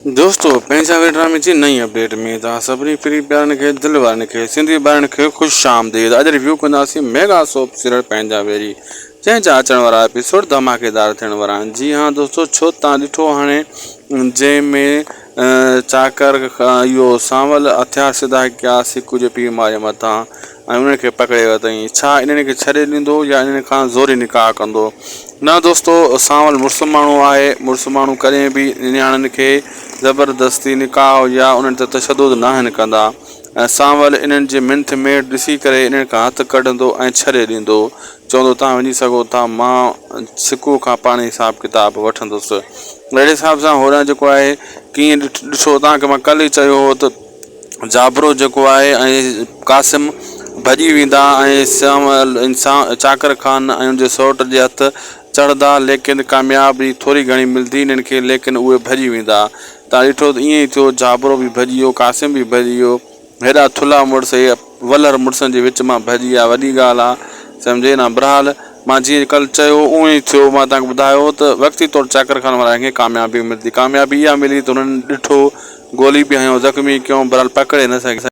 दोस्तों पंहिंजा ड्रामे जी नई अपडेट में तव्हां सभिनी प्री ॿारनि खे दिलि वारनि खे सिंधी ॿारनि खे ख़ुशि आमदीद। अॼु रिव्यू कंदासीं मेगा सोप सीरियल पंहिंजा वेरी, जंहिंजा अचण वारा एपिसोड धमाकेदार थियण वारा आहिनि। जी हाँ दोस्तों, छो तव्हां ॾिठो हाणे जंहिंमें चाकर इहो सांवल हथियार सिधा कयासीं हिकु जे पीउ माउ जे मथां ऐं उनखे पकड़े वरितईं। छा इन्हनि खे छॾे ॾींदो या इन्हनि खां ज़ोरी निकाह कंदो? न दोस्तों, सांवल मुड़ुसु माण्हू आहे। मुड़ुसु माण्हू कॾहिं बि नियाणियुनि खे ज़बरदस्ती निकाह या उन्हनि ते तशदुद न आहिनि कंदा। ऐं सांवल इन्हनि जे मिंथ में ॾिसी करे इन्हनि खां हथु कढंदो ऐं छॾे ॾींदो, चवंदो तव्हां वञी सघो था, मां सिको खां पाण हिसाब किताब वठंदुसि। अहिड़े हिसाब सां होॾां जेको आहे कीअं ॾिठो तव्हांखे मां कल्ह ई चयो हो त जाबरो जेको आहे ऐं कासिम भॼी वेंदा ऐं सांवल इंसान चाकर खान ऐं उनजे सौट जे हथ चढ़ंदा, लेकिन कामयाबी थोरी घणी मिलंदी इन्हनि खे, लेकिन उहे भॼी वेंदा। तव्हां ॾिठो त ईअं ई थियो, जाबरो बि भॼी वियो, कासिम बि भॼी वियो। हेॾा थुल्हा मुड़ुस वलर मुड़ुसनि जे विच मां भॼी विया, वॾी ॻाल्हि आहे, सम्झे न। बहरहाल मां जीअं कल्ह चयो उअं ई थियो। मां तव्हांखे ॿुधायो त वक़्ती तौरु चाकर खान वारनि खे कामयाबी मिलंदी। कामयाबी इहा मिली त हुननि ॾिठो, गोली बि हयूं, ज़ख़्मी कयूं, बहरहाल पकिड़े न सघे।